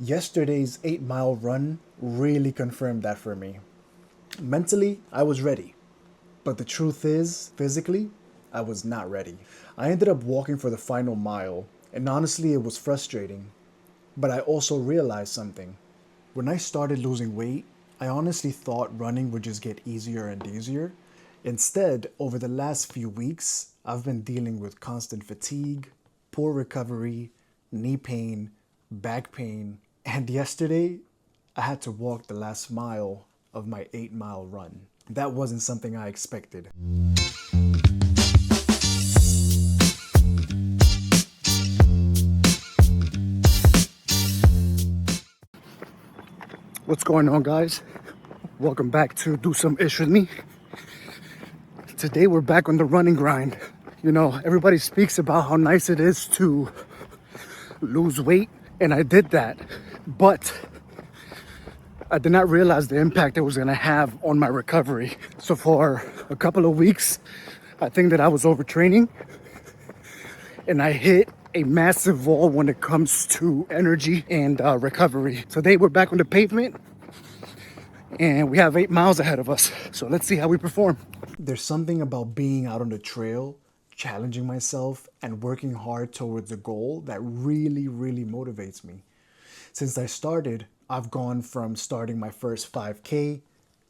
Yesterday's 8 mile run really confirmed that for me. Mentally, I was ready. But the truth is, physically, I was not ready. I ended up walking for the final mile, and honestly, it was frustrating. But I also realized something. When I started losing weight, I honestly thought running would just get easier and easier. Instead, over the last few weeks, I've been dealing with constant fatigue, poor recovery, knee pain, back pain, and yesterday I had to walk the last mile of my 8 mile run. That wasn't something I expected. What's going on, guys? Welcome back to Do Some Ish with me. Today we're back on the running grind. You know, everybody speaks about how nice it is to lose weight, and I did that, but I did not realize the impact it was gonna have on my recovery. So for a couple of weeks, I think that I was overtraining, and I hit a massive wall when it comes to energy and recovery. Today we're back on the pavement, and we have 8 miles ahead of us. So let's see how we perform. There's something about being out on the trail, challenging myself, and working hard towards a goal that really motivates me. Since I started, I've gone from starting my first 5K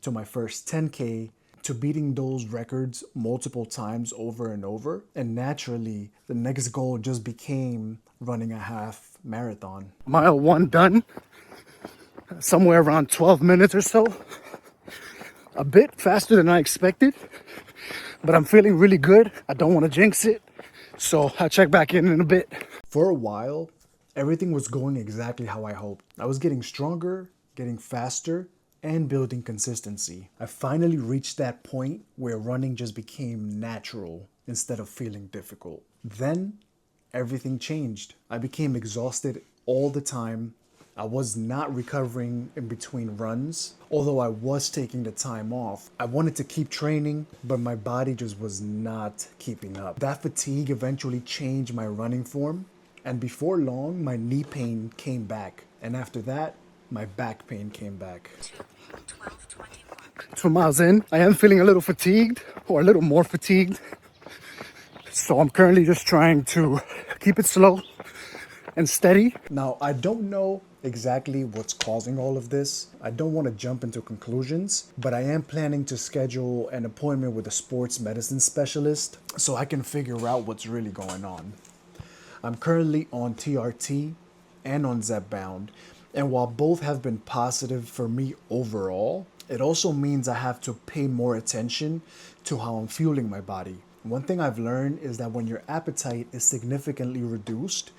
to my first 10K to beating those records multiple times over and over. And naturally, the next goal just became running a half marathon. Mile one done, somewhere around 12 minutes or so. A bit faster than I expected, but I'm feeling really good. I don't want to jinx it, so I'll check back in a bit. For a while, everything was going exactly how I hoped. I was getting stronger, getting faster, and building consistency. I finally reached that point where running just became natural instead of feeling difficult. Then, everything changed. I became exhausted all the time. I was not recovering in between runs, although I was taking the time off. I wanted to keep training, but my body just was not keeping up. That fatigue eventually changed my running form, and before long, my knee pain came back. And after that, my back pain came back. 2 miles in, I am feeling a little fatigued, or a little more fatigued. So I'm currently just trying to keep it slow and steady. Now, I don't know exactly what's causing all of this. I don't want to jump into conclusions, but I am planning to schedule an appointment with a sports medicine specialist so I can figure out what's really going on. I'm currently on TRT and on Zepbound, and while both have been positive for me overall, it also means I have to pay more attention to how I'm fueling my body. One thing I've learned is that when your appetite is significantly reduced,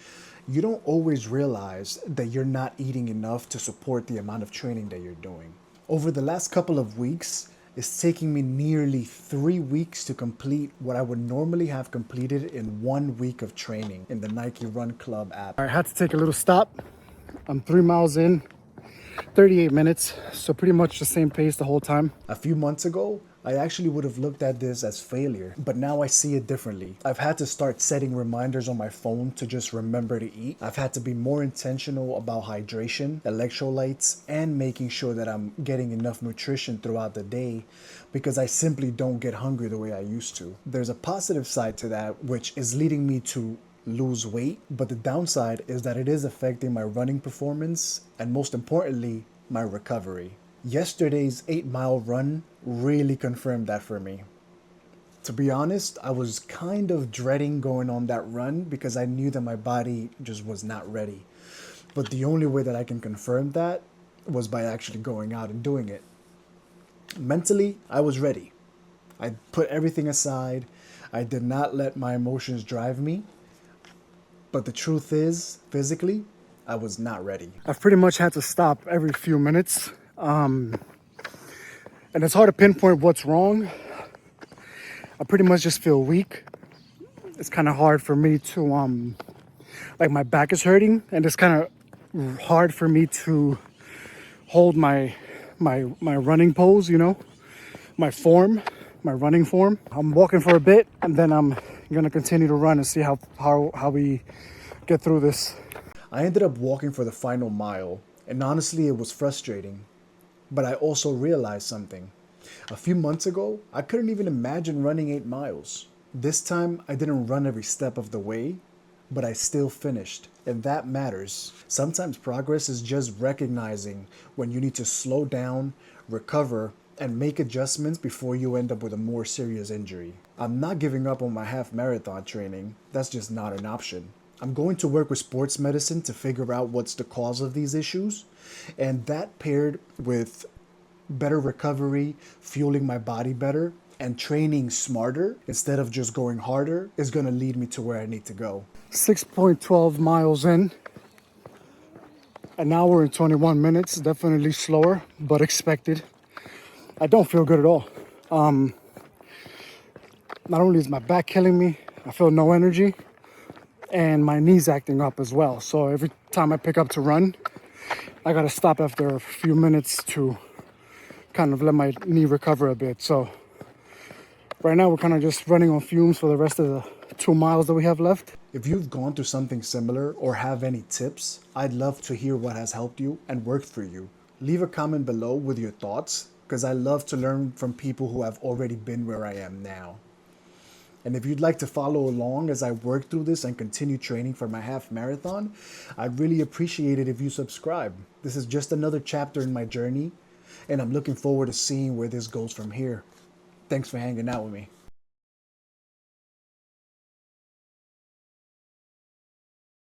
you don't always realize that you're not eating enough to support the amount of training that you're doing. Over the last couple of weeks, it's taking me nearly 3 weeks to complete what I would normally have completed in 1 week of training in the Nike Run Club app. I had to take a little stop. I'm 3 miles in, 38 minutes, so pretty much the same pace the whole time. A few months ago, I actually would have looked at this as failure, but now I see it differently. I've had to start setting reminders on my phone to just remember to eat. I've had to be more intentional about hydration, electrolytes, and making sure that I'm getting enough nutrition throughout the day because I simply don't get hungry the way I used to. There's a positive side to that, which is leading me to lose weight, but the downside is that it is affecting my running performance and, most importantly, my recovery. Yesterday's 8 mile run really confirmed that for me. To be honest, I was kind of dreading going on that run because I knew that my body just was not ready. But the only way that I can confirm that was by actually going out and doing it. Mentally, I was ready. I put everything aside. I did not let my emotions drive me. But the truth is, physically, I was not ready. I've pretty much had to stop every few minutes. And it's hard to pinpoint what's wrong. I pretty much just feel weak. It's kind of hard for me to, like my back is hurting, and it's kind of hard for me to hold my running pose, you know, my running form. I'm walking for a bit, and then I'm gonna continue to run and see how we get through this. I ended up walking for the final mile, and honestly, it was frustrating. But I also realized something. A few months ago, I couldn't even imagine running 8 miles. This time, I didn't run every step of the way, but I still finished, and that matters. Sometimes progress is just recognizing when you need to slow down, recover, and make adjustments before you end up with a more serious injury. I'm not giving up on my half marathon training, that's just not an option. I'm going to work with sports medicine to figure out what's the cause of these issues, and that paired with better recovery, fueling my body better, and training smarter instead of just going harder is going to lead me to where I need to go. 6.12 miles in, an hour and 21 minutes, definitely slower, but expected. I don't feel good at all. Not only is my back killing me, I feel no energy, and my knees acting up as well. So every time I pick up to run, I gotta stop after a few minutes to kind of let my knee recover a bit. So right now we're kind of just running on fumes for the rest of the 2 miles that we have left. If you've gone through something similar or have any tips, I'd love to hear what has helped you and worked for you. Leave a comment below with your thoughts, because I love to learn from people who have already been where I am now. And if you'd like to follow along as I work through this and continue training for my half marathon, I'd really appreciate it if you subscribe. This is just another chapter in my journey, and I'm looking forward to seeing where this goes from here. Thanks for hanging out with me.